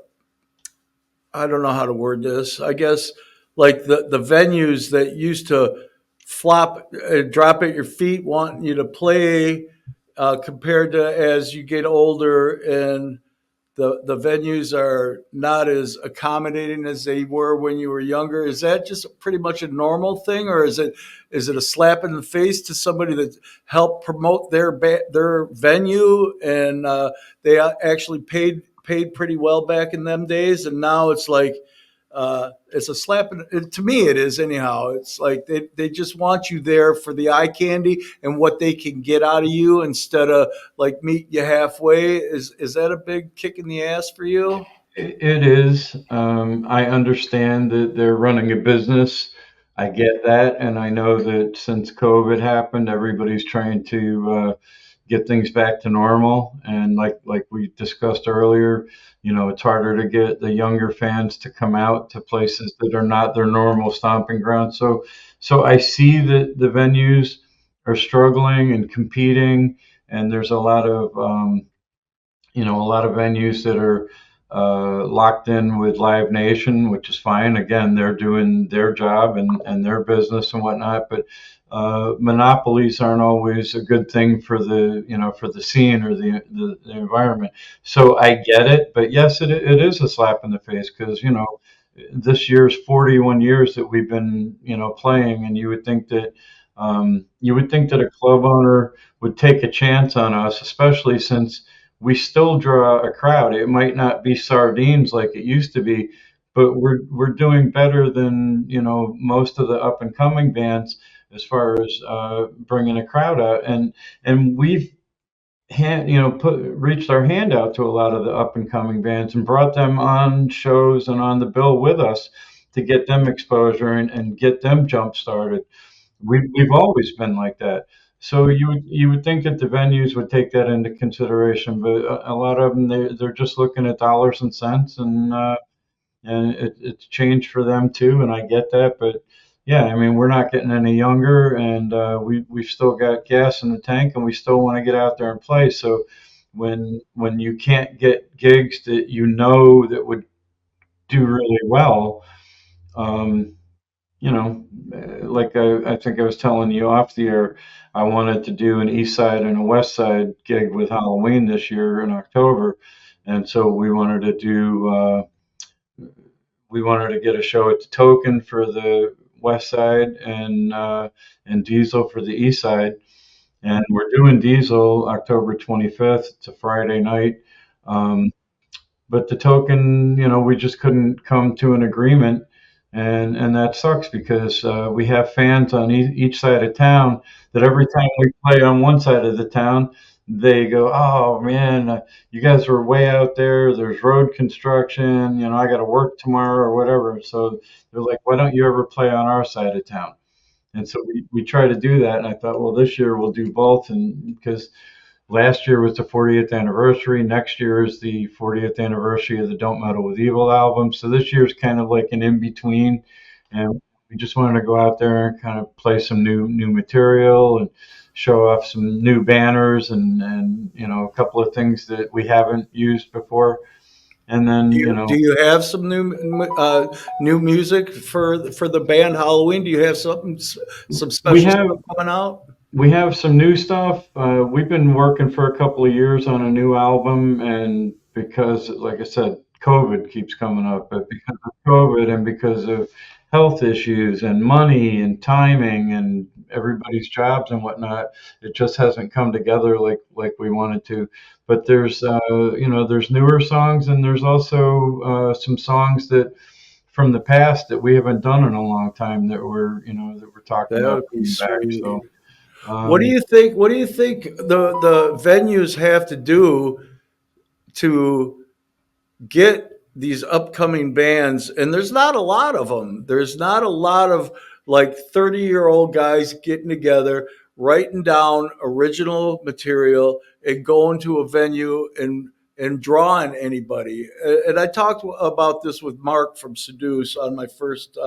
I don't know how to word this. I guess like the venues that used to flop, drop at your feet, wanting you to play, compared to as you get older and the venues are not as accommodating as they were when you were younger. Is that just pretty much a normal thing, or is it a slap in the face to somebody that helped promote their venue and they actually paid pretty well back in them days, and now it's like it's a slap in, to me it is anyhow. It's like they just want you there for the eye candy and what they can get out of you instead of like meet you halfway. Is that a big kick in the ass for you? It is. I understand that they're running a business. I get that, and I know that since COVID happened, everybody's trying to get things back to normal. And like we discussed earlier, it's harder to get the younger fans to come out to places that are not their normal stomping ground. So I see that the venues are struggling and competing, and there's a lot of venues that are locked in with Live Nation, which is fine. Again, they're doing their job and their business and whatnot. But monopolies aren't always a good thing for the scene or the environment. So I get it, but yes, it is a slap in the face because this year's 41 years that we've been playing, and you would think that a club owner would take a chance on us, especially since we still draw a crowd. It might not be sardines like it used to be, but we're doing better than most of the up and coming bands as far as bringing a crowd out, and we've reached our hand out to a lot of the up and coming bands and brought them on shows and on the bill with us to get them exposure and get them jump started. We've always been like that. So you would think that the venues would take that into consideration, but a lot of them they're just looking at dollars and cents, and it's changed for them too, and I get that. But yeah, I mean we're not getting any younger, and we've still got gas in the tank, and we still want to get out there and play. So when you can't get gigs that that would do really well, um, like I think I was telling you off the air, I wanted to do an East Side and a West Side gig with Halloween this year in October, and so we wanted to get a show at the Token for the West Side and Diesel for the East Side, and we're doing Diesel October 25th. It's a Friday night. Um, but the Token, we just couldn't come to an agreement, and that sucks because we have fans on each side of town that every time we play on one side of the town, they go, "Oh man, you guys were way out there. There's road construction. I got to work tomorrow or whatever." So they're like, "Why don't you ever play on our side of town?" And so we try to do that. And I thought, well, this year we'll do both, and because Last year was the 40th anniversary. Next year is the 40th anniversary of the Don't Meddle with Evil album. So this year's kind of like an in between, and we just wanted to go out there and kind of play some new material and show off some new banners and a couple of things that we haven't used before. And Do then you have some new music for the band Halloween? Do you have some we special have stuff coming out? We have some new stuff. We've been working for a couple of years on a new album, and because, like I said, COVID keeps coming up, but because of COVID and because of health issues and money and timing and everybody's jobs and whatnot, it just hasn't come together like we wanted to. But there's newer songs, and there's also some songs that from the past that we haven't done in a long time that we're talking That about would be bringing back. sweet. So. What do Um, you think? What do you think the venues have to do to get these upcoming bands? And there's not a lot of them. There's not a lot of like 30-year-old guys getting together, writing down original material, and going to a venue and drawing anybody. And I talked about this with Mark from Seduce on my first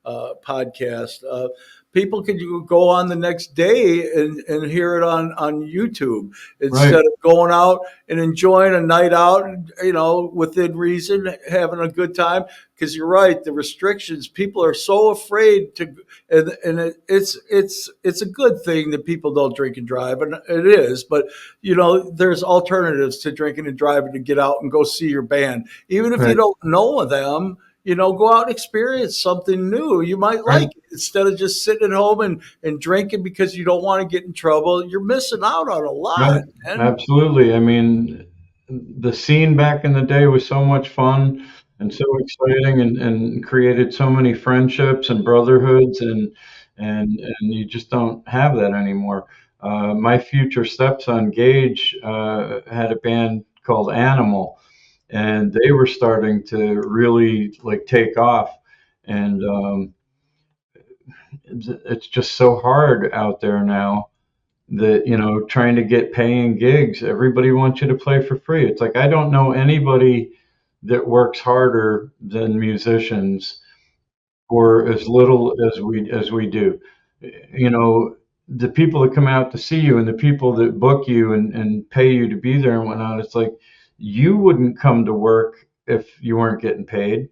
podcast. People could go on the next day and hear it on YouTube instead right, of going out and enjoying a night out, within reason, having a good time. Because you're right, the restrictions, people are so afraid to, and it's a good thing that people don't drink and drive, and it is. But there's alternatives to drinking and driving to get out and go see your band, even if you right, don't know them. Go out and experience something new. You might right, like it instead of just sitting at home and drinking because you don't want to get in trouble. You're missing out on a lot, right. man. Absolutely. I mean, the scene back in the day was so much fun and so exciting and created so many friendships and brotherhoods and you just don't have that anymore. My future stepson Gage had a band called Animal, and they were starting to really like take off. And it's just so hard out there now that trying to get paying gigs, everybody wants you to play for free. It's like I don't know anybody that works harder than musicians for as little as we do. you know the people that come out to see you and the people that book you and pay you to be there and whatnot, it's like you wouldn't come to work if you weren't getting paid.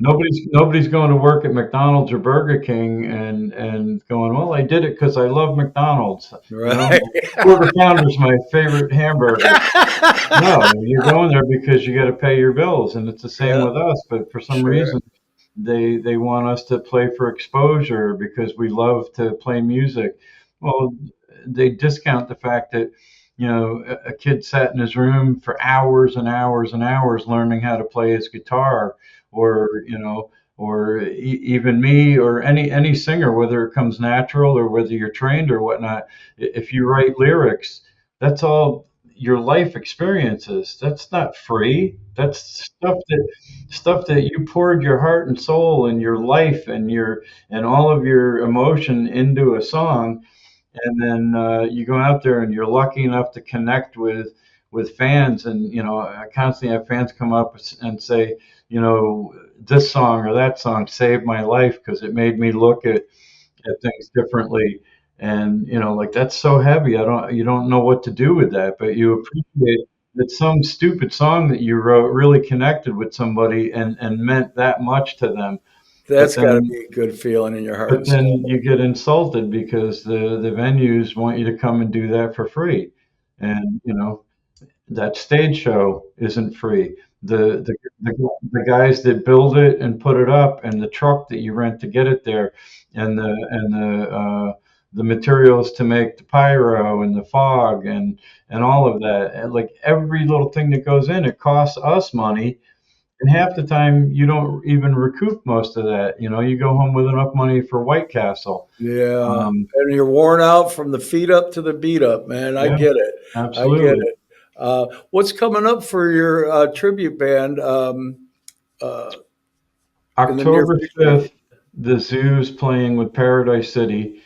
Nobody's going to work at McDonald's or Burger King and going, well, I did it because I love McDonald's. Right. Quarter Pounder's my favorite hamburger. No, you're going there because you got to pay your bills, and it's the same Yeah, with us. But for some sure. reason, they want us to play for exposure because we love to play music. Well, they discount the fact that a kid sat in his room for hours and hours and hours learning how to play his guitar, or even me or any singer, whether it comes natural or whether you're trained or whatnot. If you write lyrics, that's all your life experiences. That's not free. That's stuff that you poured your heart and soul and your life and all of your emotion into a song, and then you go out there and you're lucky enough to connect with fans. And I constantly have fans come up and say, this song or that song saved my life because it made me look at things differently. And like, that's so heavy. You don't know what to do with that, but you appreciate that some stupid song that you wrote really connected with somebody and meant that much to them. But That's got to then be a good feeling in your heart but and then soul. you get insulted because the venues want you to come and do that for free. And that stage show isn't free. The guys that build it and put it up, and the truck that you rent to get it there, and the materials to make the pyro and the fog and all of that, and like every little thing that goes in, it costs us money. And half the time you don't even recoup most of that. You go home with enough money for White Castle. Yeah, Um, and you're worn out from the feet up to the beat up, man. I yeah, get it. I get absolutely. it. What's coming up for your tribute band uh, in the near October future? 5th, the Zoo's playing with Paradise City.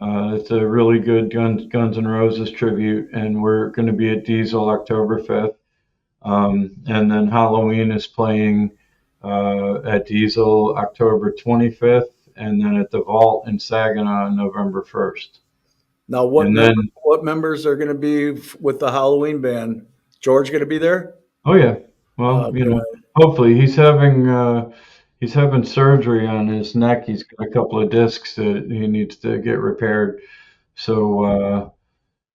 It's a really good Guns N' Roses tribute, and we're going to be at Diesel October 5th. And then Halloween is playing at Diesel October 25th, and then at the Vault in Saginaw November 1st. Now, And then, what members are going to be with the Halloween band? George going to be there? oh yeah, well, Okay. hopefully he's having surgery on his neck. He's got a couple of discs that he needs to get repaired. So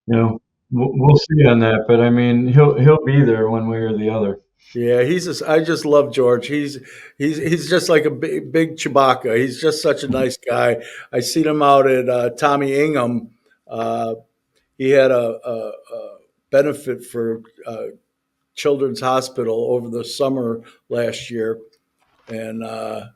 you know, we'll see on that. But I mean, he'll be there one way or the other. Yeah, I just love George. He's just like a big Chewbacca. He's just such a nice guy. I seen him out at Tommy Ingham. Uh, he had a benefit for Children's Hospital over the summer last year, and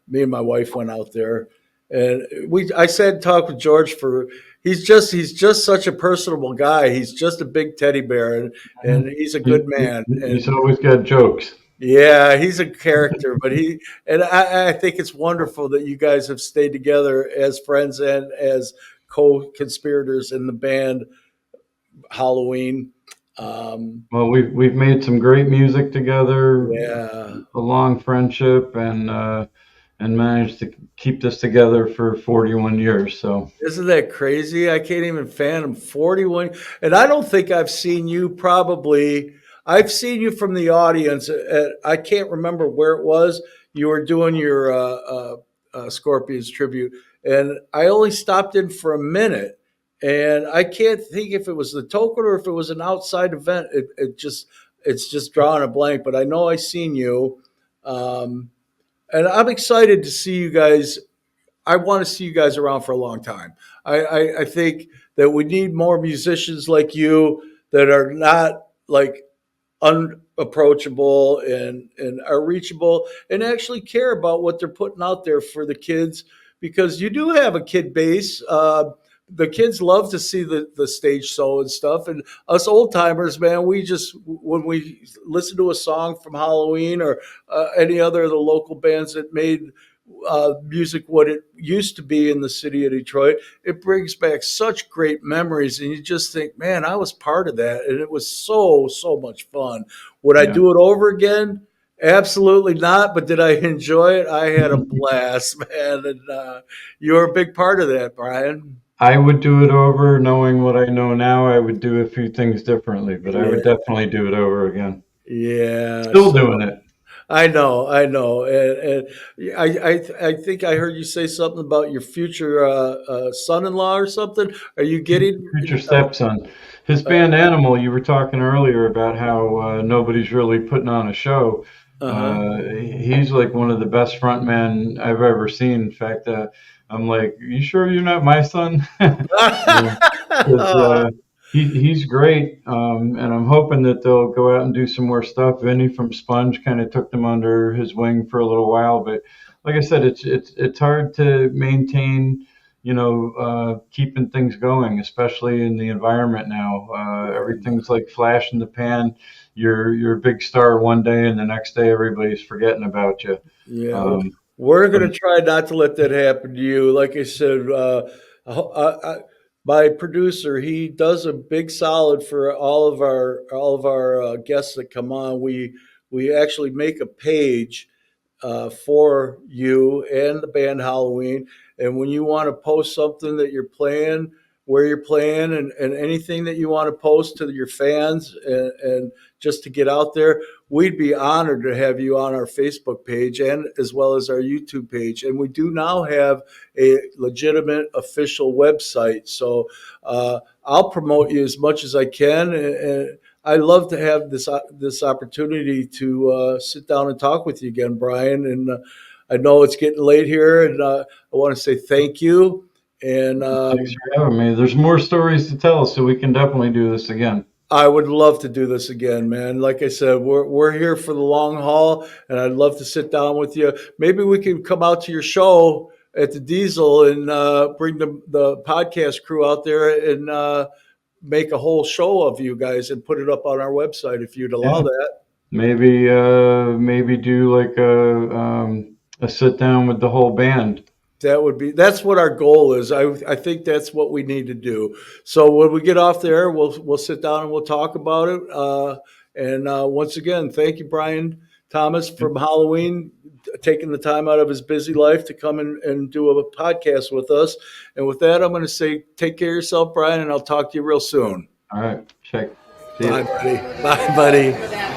me and my wife went out there, and I sat and talked with George for. He's just such a personable guy. He's just a big teddy bear, and he's a good man. He's And always got jokes. yeah, he's a character, but I think it's wonderful that you guys have stayed together as friends and as co-conspirators in the band Halloween. Well, we've made some great music together, Yeah, a long friendship, and managed to keep this together for 41 years. So isn't that crazy? I can't even fathom 41. And I don't think I've seen you probably. I've seen you from the audience. I can't remember where it was. You were doing your Scorpions tribute, and I only stopped in for a minute. And I can't think if it was the token or if it was an outside event. It's just drawing a blank. But I know I seen you, um, and I'm excited to see you guys. I want to see you guys around for a long time. I think that we need more musicians like you that are not like unapproachable and are reachable and actually care about what they're putting out there for the kids because you do have a kid base. The kids love to see the stage show and stuff. And us old timers, man, we just, when we listen to a song from Halloween or any other of the local bands that made music what it used to be in the city of Detroit, it brings back such great memories. And you just think, man, I was part of that. And it was so much fun. Would I yeah, do it over again? Absolutely not. But did I enjoy it? I had a blast, man. And you're a big part of that, Brian. I would do it over. Knowing what I know now, I would do a few things differently, but I would Yeah. definitely do it over again. Yeah. Still doing it. I know, and I think I heard you say something about your future son-in-law or something. Are you getting? Future stepson. His band Animal, you were talking earlier about how nobody's really putting on a show. Uh He's like one of the best frontmen I've ever seen. In fact, I'm like, you sure you're not my son? Because huh. he's great, and I'm hoping that they'll go out and do some more stuff. Vinny from Sponge kind of took them under his wing for a little while, but like I said, it's hard to maintain, keeping things going, especially in the environment now. Everything's like flash in the pan. You're a big star one day, and the next day everybody's forgetting about you. Yeah, Um, we're but going to try not to let that happen to you. Like I said, my producer, he does a big solid for all of our guests that come on. We actually make a page for you and the band Halloween. And when you want to post something that you're playing, where you're playing, and anything that you want to post to your fans and just to get out there, we'd be honored to have you on our Facebook page and as well as our YouTube page. And we do now have a legitimate official website. So I'll promote you as much as I can. And I love to have this opportunity to sit down and talk with you again, Brian. And I know it's getting late here, and I want to say thank you. And thanks for having me. There's more stories to tell, so we can definitely do this again. I would love to do this again, man. Like I said, we're here for the long haul, and I'd love to sit down with you. Maybe we can come out to your show at the Diesel and bring the podcast crew out there and make a whole show of you guys and put it up on our website if you'd allow Yeah. that. Maybe do like a sit down with the whole band. That's what our goal is. I think that's what we need to do. So when we get off the air, we'll sit down and we'll talk about it. Once again, thank you, Brian Thomas from Halloween, taking the time out of his busy life to come and do a podcast with us. And with that, I'm going to say, take care of yourself, Brian, and I'll talk to you real soon. All right, check. See Bye, you. buddy. Bye, buddy.